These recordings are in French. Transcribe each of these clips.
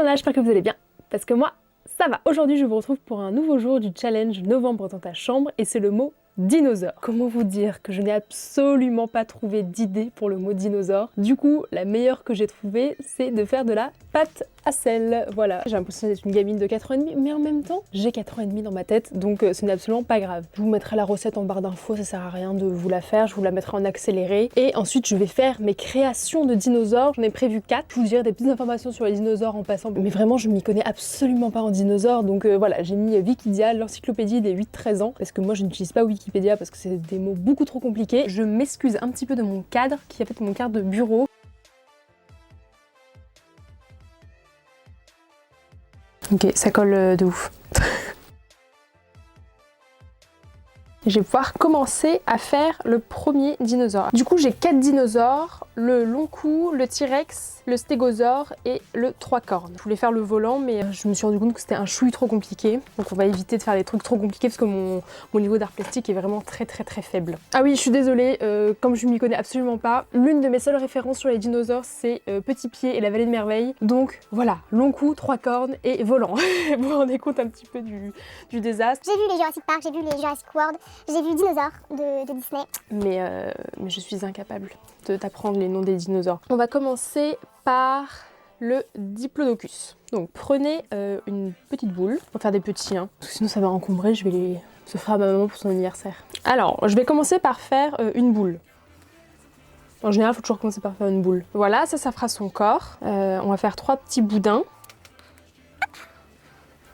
nana, j'espère que vous allez bien, parce que moi, ça va. Aujourd'hui, je vous retrouve pour un nouveau jour du challenge Novembre dans ta chambre, et c'est le mot dinosaure. Comment vous dire que je n'ai absolument pas trouvé d'idée pour le mot dinosaure. Du coup, la meilleure que j'ai trouvée, c'est de faire de la pâte à sel. Voilà, j'ai l'impression d'être une gamine de 4 ans et demi, mais en même temps, j'ai 4 ans et demi dans ma tête, donc ce n'est absolument pas grave. Je vous mettrai la recette en barre d'infos, ça sert à rien de vous la faire, je vous la mettrai en accéléré. Et ensuite, je vais faire mes créations de dinosaures. J'en ai prévu 4. Je vous dirai des petites informations sur les dinosaures en passant. Mais vraiment, je m'y connais absolument pas en dinosaures, donc voilà, j'ai mis Wikidea, l'encyclopédie des 8-13 ans, parce que moi, je n'utilise pas Wikipédia parce que c'est des mots beaucoup trop compliqués. Je m'excuse un petit peu de mon cadre, qui est en fait mon cadre de bureau. Ok, ça colle de ouf. Je vais pouvoir commencer à faire le premier dinosaure. Du coup, j'ai 4 dinosaures, le long cou, le T-Rex, le stégosaure et le 3 cornes. Je voulais faire le volant, mais je me suis rendu compte que c'était un chouï trop compliqué. Donc on va éviter de faire des trucs trop compliqués parce que mon niveau d'art plastique est vraiment très faible. Ah oui, je suis désolée, comme je m'y connais absolument pas, l'une de mes seules références sur les dinosaures, c'est Petit Pied et la Vallée de Merveille. Donc voilà, long cou, 3 cornes et volant. Vous vous rendez compte un petit peu du désastre. J'ai vu les Jurassic Park, j'ai vu les Jurassic World, j'ai vu Dinosaures de Disney. Mais je suis incapable d'apprendre les noms des dinosaures. On va commencer par le Diplodocus. Donc prenez une petite boule, on va faire des petits, hein, parce que sinon ça va encombrer, je vais les... Ce fera à ma maman pour son anniversaire. Alors, je vais commencer par faire une boule. En général, il faut toujours commencer par faire une boule. Voilà, ça fera son corps. On va faire 3 petits boudins.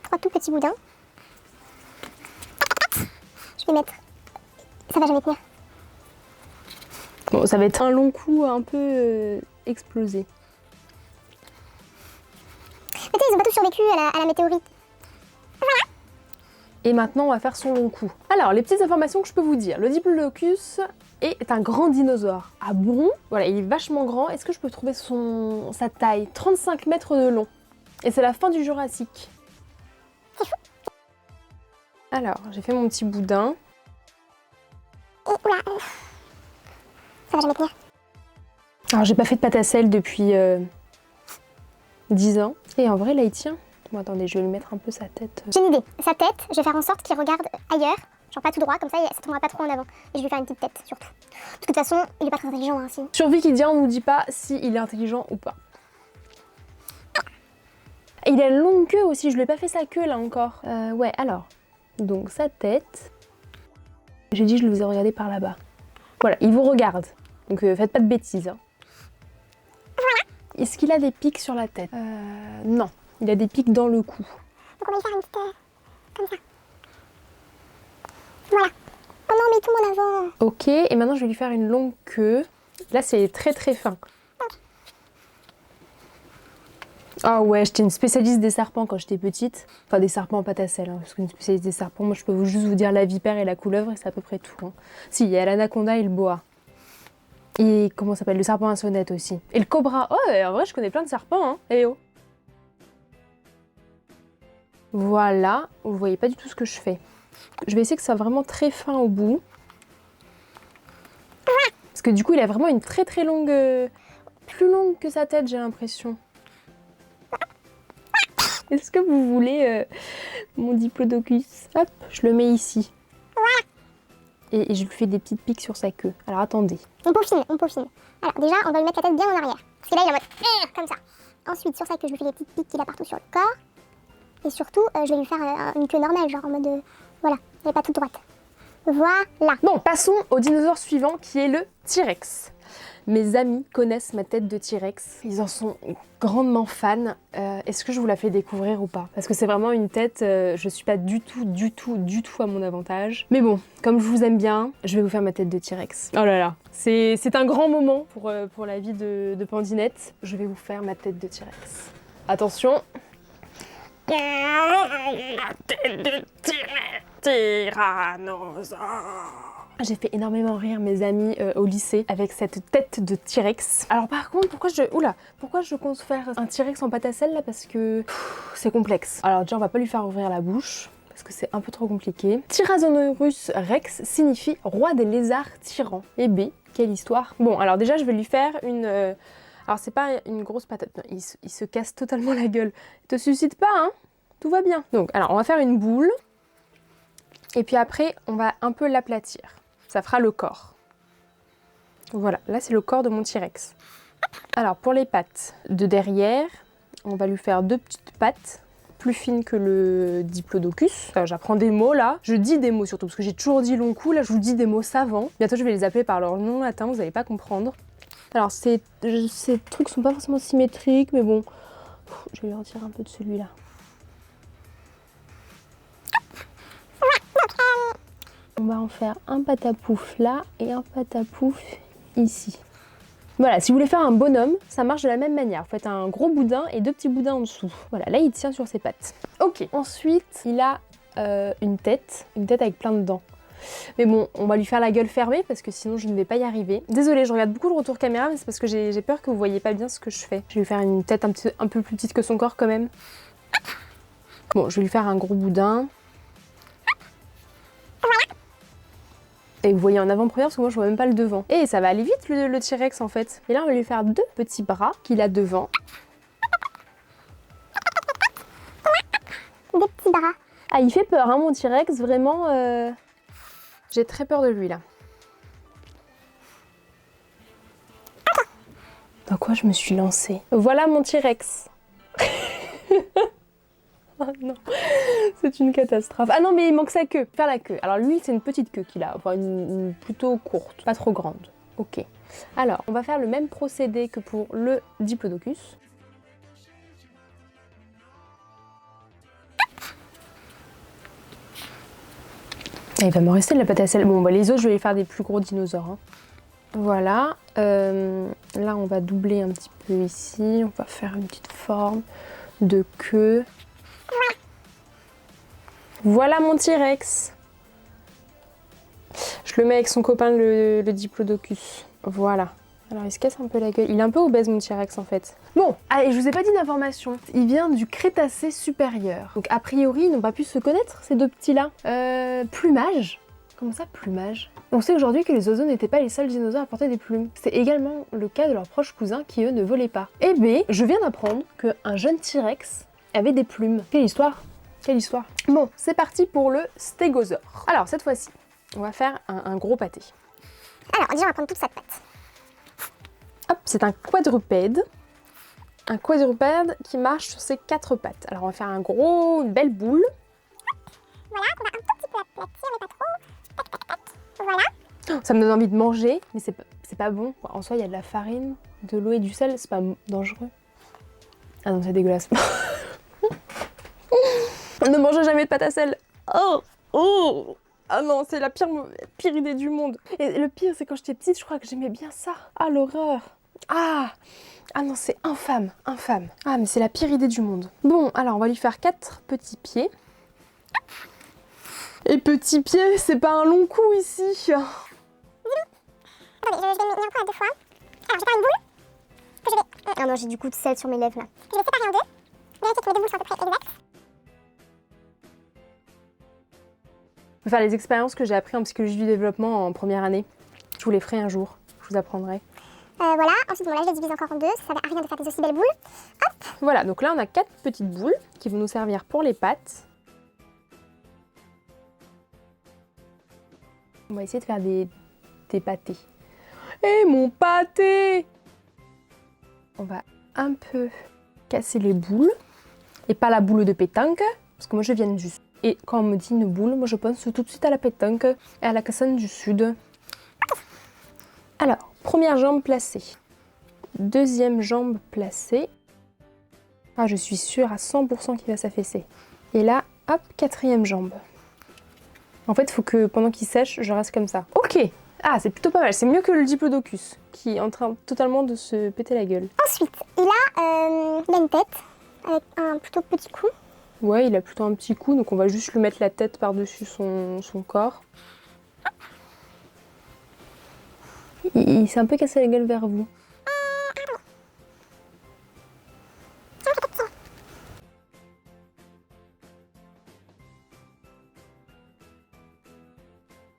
3 tout petits boudins. Je vais mettre... Ça va jamais tenir. Bon, ça va être un long coup un peu explosé. Mais ils ont pas tous survécu à la météorite. Et maintenant, on va faire son long cou. Alors, les petites informations que je peux vous dire. Le Diplodocus est un grand dinosaure. Ah bon? Voilà, il est vachement grand. Est-ce que je peux trouver sa taille? 35 mètres de long. Et c'est la fin du Jurassique. Alors, j'ai fait mon petit boudin. Et oula, ça va jamais tenir. Alors, j'ai pas fait de pâte à sel depuis 10 ans. Et en vrai, là, il tient. Bon, attendez, je vais lui mettre un peu sa tête. J'ai une idée. Sa tête, je vais faire en sorte qu'il regarde ailleurs, genre pas tout droit, comme ça ne tournera pas trop en avant. Et je vais faire une petite tête, surtout. Parce que de toute façon, il est pas très intelligent, hein, si. Sur Wikidea, on nous dit pas s'il est intelligent ou pas. Et il a une longue queue aussi, je lui ai pas fait sa queue là encore. Ouais, alors. Donc, sa tête. J'ai dit, je le faisais regarder par là-bas. Voilà, il vous regarde. Donc, faites pas de bêtises. Hein. Est-ce qu'il a des pics sur la tête? Non. Il a des pics dans le cou. Donc on va y faire une petite... comme ça. Voilà. Oh non, mais tout mon avant. Ok, et maintenant je vais lui faire une longue queue. Là c'est très fin. Ah ouais, j'étais une spécialiste des serpents quand j'étais petite. Enfin des serpents en pâte à sel, hein, parce qu'une spécialiste des serpents, moi je peux juste vous dire la vipère et la couleuvre et c'est à peu près tout. Hein. Si, il y a l'anaconda et le boa. Et comment ça s'appelle? Le serpent à sonnette aussi. Et le cobra. Oh, en vrai je connais plein de serpents, hein. Eh oh. Voilà, vous voyez pas du tout ce que je fais. Je vais essayer que ça soit vraiment très fin au bout. Parce que du coup, il a vraiment une très longue... plus longue que sa tête, j'ai l'impression. Est-ce que vous voulez mon Diplodocus? Hop, je le mets ici. Et je lui fais des petites piques sur sa queue. Alors attendez. On peaufine, on peaufine. Alors déjà, on va lui mettre la tête bien en arrière. Parce que là, il est en mode... comme ça. Ensuite, sur sa queue, je lui fais des petites piques qu'il a partout sur le corps. Et surtout, je vais lui faire une queue normale, genre en mode... voilà, elle n'est pas toute droite. Voilà. Bon, passons au dinosaure suivant qui est le T-Rex. Mes amis connaissent ma tête de T-Rex. Ils en sont grandement fans. Est-ce que je vous la fais découvrir ou pas? Parce que c'est vraiment une tête, je suis pas du tout à mon avantage. Mais bon, comme je vous aime bien, je vais vous faire ma tête de T-Rex. Oh là là, c'est un grand moment pour la vie de Pandinette. Je vais vous faire ma tête de T-Rex. Attention. La tête de Tyrannosaure. J'ai fait énormément rire mes amis au lycée avec cette tête de T-Rex. Alors par contre, pourquoi je compte faire un T-Rex en pâte à sel là? Parce que c'est complexe. Alors déjà, on va pas lui faire ouvrir la bouche parce que c'est un peu trop compliqué. Tyrannosaurus Rex signifie roi des lézards tyrans. Et B, quelle histoire. Bon, alors déjà, je vais lui faire Alors c'est pas une grosse patate, non, il se casse totalement la gueule. Te suscite pas, hein? Tout va bien. Donc, alors on va faire une boule. Et puis après, on va un peu l'aplatir. Ça fera le corps. Voilà, là c'est le corps de mon T-Rex. Alors pour les pattes de derrière, on va lui faire 2 petites pattes plus fines que le Diplodocus. J'apprends des mots là, je dis des mots surtout parce que j'ai toujours dit long cou, là je vous dis des mots savants. Bientôt je vais les appeler par leur nom latin, vous n'allez pas comprendre. Alors ces trucs sont pas forcément symétriques, mais bon, je vais lui retirer un peu de celui-là. On va en faire un patapouf là et un patapouf ici. Voilà, si vous voulez faire un bonhomme, ça marche de la même manière. Vous faites un gros boudin et 2 petits boudins en dessous. Voilà, là il tient sur ses pattes. Ok, ensuite il a une tête avec plein de dents. Mais bon, on va lui faire la gueule fermée parce que sinon je ne vais pas y arriver. Désolée, je regarde beaucoup le retour caméra, mais c'est parce que j'ai peur que vous voyez pas bien ce que je fais. Je vais lui faire une tête un peu plus petite que son corps quand même. Bon, je vais lui faire un gros boudin. Et vous voyez en avant-première parce que moi je vois même pas le devant. Et ça va aller vite le T-Rex en fait. Et là on va lui faire 2 petits bras qu'il a devant. 2 petits bras. Ah, il fait peur hein mon T-Rex, vraiment. J'ai très peur de lui là. Dans quoi je me suis lancée? Voilà mon T-Rex. Oh non, c'est une catastrophe. Ah non, mais il manque sa queue, faire la queue. Alors lui, c'est une petite queue qu'il a, enfin une plutôt courte, pas trop grande. Ok. Alors, on va faire le même procédé que pour le Diplodocus. Et il va me rester de la pâte à sel. Bon, bah, les autres, je vais les faire des plus gros dinosaures. Hein. Voilà. Là, on va doubler un petit peu ici. On va faire une petite forme de queue. Voilà mon T-Rex. Je le mets avec son copain le Diplodocus. Voilà. Alors il se casse un peu la gueule. Il est un peu obèse mon T-Rex en fait. Bon, allez, je vous ai pas dit d'information. Il vient du Crétacé supérieur. Donc a priori, ils n'ont pas pu se connaître ces 2 petits-là. Plumage. Comment ça, plumage? On sait aujourd'hui que les oiseaux n'étaient pas les seuls dinosaures à porter des plumes. C'est également le cas de leurs proches cousins qui eux ne volaient pas. Eh bien, je viens d'apprendre qu'un jeune T-Rex avait des plumes. Quelle histoire! Quelle histoire! Bon, c'est parti pour le stégosaure. Alors, cette fois-ci, on va faire un gros pâté. Alors, déjà, on va prendre toute sa patte. Hop, c'est un quadrupède. Un quadrupède qui marche sur ses 4 pattes. Alors, on va faire une belle boule. Voilà, on va un tout petit peu aplatir, mais pas trop. Tac, tac, tac. Voilà. Ça me donne envie de manger, mais c'est pas bon. En soi, il y a de la farine, de l'eau et du sel, c'est pas dangereux. Ah non, c'est dégueulasse. Ne mangez jamais de pâte à sel. Oh, oh. Ah non, c'est la pire idée du monde. Et le pire, c'est quand j'étais petite, je crois que j'aimais bien ça. Ah, l'horreur. Ah non, c'est infâme, infâme. Ah, mais c'est la pire idée du monde. Bon, alors on va lui faire 4 petits pieds. Et petits pieds, c'est pas un long cou ici. Attendez, je vais mettre encore à 2 fois. Alors, je vais faire une boule. Que je vais... Ah non, j'ai du coup de sel sur mes lèvres là. Je vais séparer en 2. Vérifier que mes 2 boules sont à peu près exactes. Je vais faire les expériences que j'ai appris en psychologie du développement en première année. Je vous les ferai un jour, je vous apprendrai. Voilà, ensuite bon, là je les divise encore en 2, ça sert à rien de faire des aussi belles boules. Hop. Voilà, donc là on a 4 petites boules qui vont nous servir pour les pattes. On va essayer de faire des pâtés. Et mon pâté! On va un peu casser les boules. Et pas la boule de pétanque, parce que moi je viens du sud. Et quand on me dit une boule, moi je pense tout de suite à la pétanque et à la cassane du sud. Alors, première jambe placée. Deuxième jambe placée. Ah, je suis sûre à 100% qu'il va s'affaisser. Et là, hop, 4e jambe. En fait, il faut que pendant qu'il sèche, je reste comme ça. Ok. Ah, c'est plutôt pas mal. C'est mieux que le Diplodocus, qui est en train totalement de se péter la gueule. Ensuite, il a une tête avec un plutôt petit cou. Ouais, il a plutôt un petit cou, donc on va juste lui mettre la tête par-dessus son corps. Il s'est un peu cassé la gueule vers vous.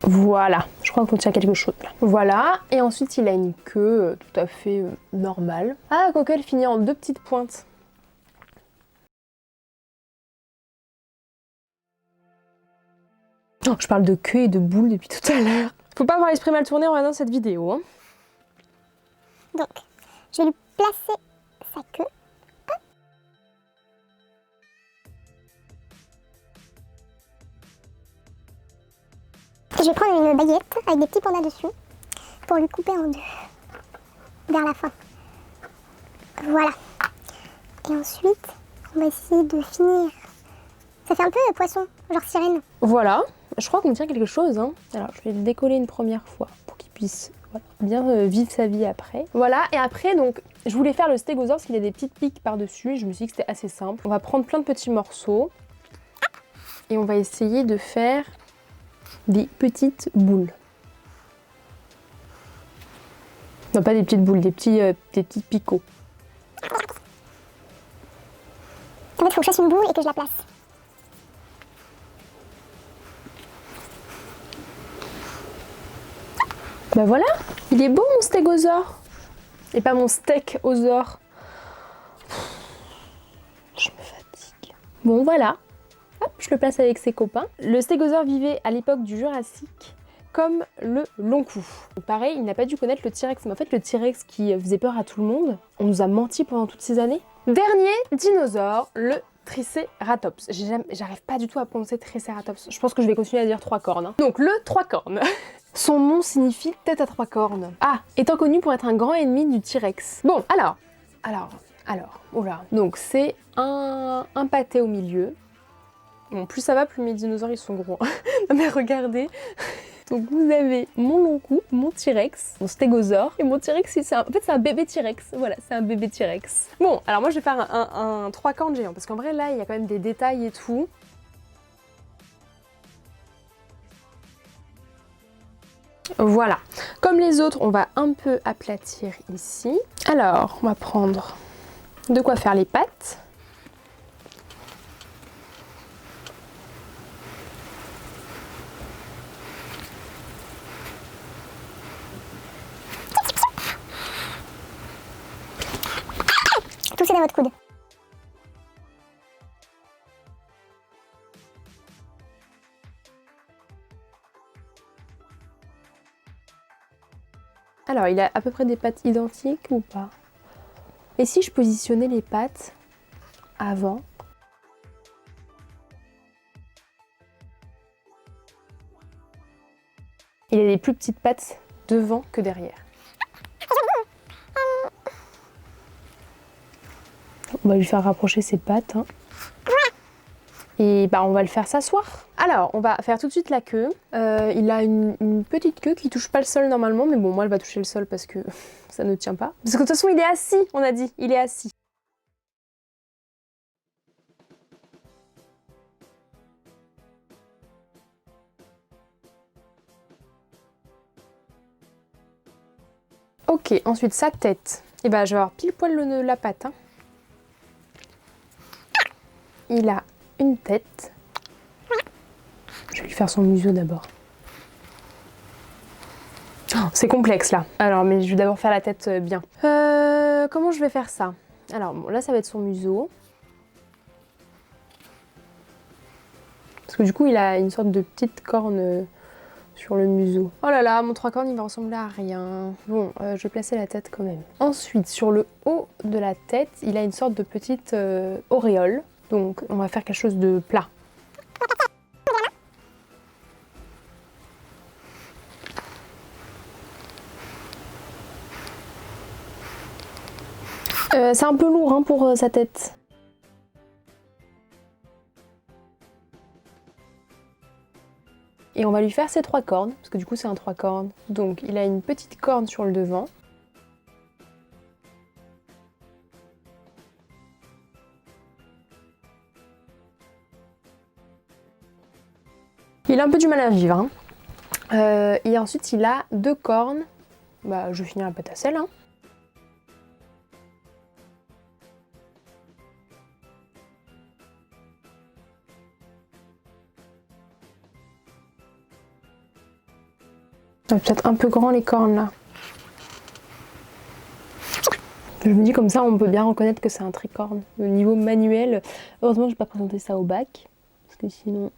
Voilà, je crois crois qu'on tient quelque chose là. Voilà, et ensuite il a une queue tout à fait normale. Ah, quoique elle finit en 2 petites pointes. Oh, je parle de queue et de boule depuis tout à l'heure. Faut pas avoir l'esprit mal tourné en regardant cette vidéo. Hein. Donc, je vais lui placer sa queue. Et je vais prendre une baguette avec des petits pandas dessus pour lui couper en 2 vers la fin. Voilà. Et ensuite, on va essayer de finir. Ça fait un peu poisson, genre sirène. Voilà, je crois qu'on tient quelque chose. Hein. Alors, je vais le décoller une première fois pour qu'il puisse bien vivre sa vie après. Voilà, et après, donc, je voulais faire le stégosaure parce qu'il a des petites piques par-dessus et je me suis dit que c'était assez simple. On va prendre plein de petits morceaux et on va essayer de faire des petites boules. Non, pas des petites boules, des petits picots. En fait, il faut que je fasse une boule et que je la place. Bah voilà, il est beau mon stégosaure. Et pas mon steak-osaure. Je me fatigue. Bon voilà, hop, je le place avec ses copains. Le stégosaure vivait à l'époque du Jurassique comme le long cou. Pareil, il n'a pas dû connaître le T-Rex, mais en fait le T-Rex qui faisait peur à tout le monde, on nous a menti pendant toutes ces années. Dernier dinosaure, le Triceratops. J'arrive pas du tout à prononcer Triceratops. Je pense que je vais continuer à dire 3 cornes. Hein. Donc le 3 cornes. Son nom signifie tête à 3 cornes. Ah, étant connu pour être un grand ennemi du T-Rex. Bon, alors, oula. Donc c'est un pâté au milieu. Bon, plus ça va, plus mes dinosaures ils sont gros. Non mais regardez. Donc vous avez mon long cou, mon T-Rex, mon stégosaure. Et mon T-Rex, en fait c'est un bébé T-Rex. Voilà, c'est un bébé T-Rex. Bon, alors moi je vais faire un 3 cornes géant. Parce qu'en vrai là, il y a quand même des détails et tout. Voilà. Comme les autres, on va un peu aplatir ici. Alors, on va prendre de quoi faire les pattes. Toussez dans votre coude. Alors, il a à peu près des pattes identiques ou pas? Et si je positionnais les pattes avant? Il a des plus petites pattes devant que derrière. On va lui faire rapprocher ses pattes. Hein. Et bah on va le faire s'asseoir. Alors, on va faire tout de suite la queue. Il a une petite queue qui touche pas le sol normalement, mais bon, moi elle va toucher le sol parce que ça ne tient pas. Parce que de toute façon, il est assis, on a dit, il est assis. Ok, ensuite sa tête. Et bah je vais avoir pile poil la patte. Hein. Il a une tête. Je vais lui faire son museau d'abord. Oh, c'est complexe là. Alors, mais je vais d'abord faire la tête bien. Comment je vais faire ça? Alors, bon, là, ça va être son museau. Parce que du coup, il a une sorte de petite corne sur le museau. Oh là là, mon 3 cornes, il va ressembler à rien. Bon, je vais placer la tête quand même. Ensuite, sur le haut de la tête, il a une sorte de petite auréole. Donc, on va faire quelque chose de plat. C'est un peu lourd hein, pour sa tête. Et on va lui faire ses 3 cornes, parce que du coup c'est un 3 cornes. Donc il a une petite corne sur le devant. Il a un peu du mal à vivre. Hein. Et ensuite il a 2 cornes. Bah je vais finir la pâte à sel. Hein. Peut-être un peu grand les cornes là. Je me dis comme ça on peut bien reconnaître que c'est un tricorne. Au niveau manuel, heureusement je n'ai pas présenté ça au bac. Parce que sinon...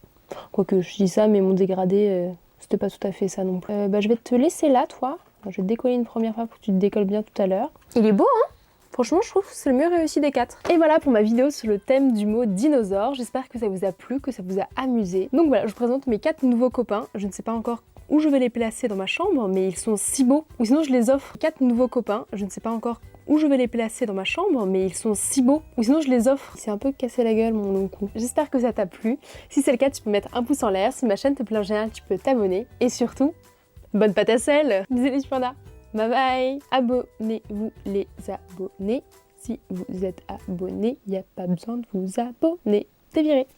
Quoique je dis ça mais mon dégradé c'était pas tout à fait ça non plus. Je vais te laisser là toi. Je vais te décoller une première fois pour que tu te décolles bien tout à l'heure. Il est beau hein? Franchement, je trouve que c'est le mieux réussi des 4. Et voilà pour ma vidéo sur le thème du mot dinosaure. J'espère que ça vous a plu, que ça vous a amusé. Donc voilà, je vous présente mes 4 nouveaux copains. Je ne sais pas encore où je vais les placer dans ma chambre, mais ils sont si beaux. Ou sinon, je les offre 4 nouveaux copains. Je ne sais pas encore où je vais les placer dans ma chambre, mais ils sont si beaux. Ou sinon, je les offre. Il s'est un peu cassé la gueule, mon long cou. J'espère que ça t'a plu. Si c'est le cas, tu peux mettre un pouce en l'air. Si ma chaîne te plaît en général, tu peux t'abonner. Et surtout, bonne pâte à sel. Bisous les pandas. Bye bye. Abonnez-vous les abonnés. Si vous êtes abonné, il n'y a pas besoin de vous abonner. T'es viré.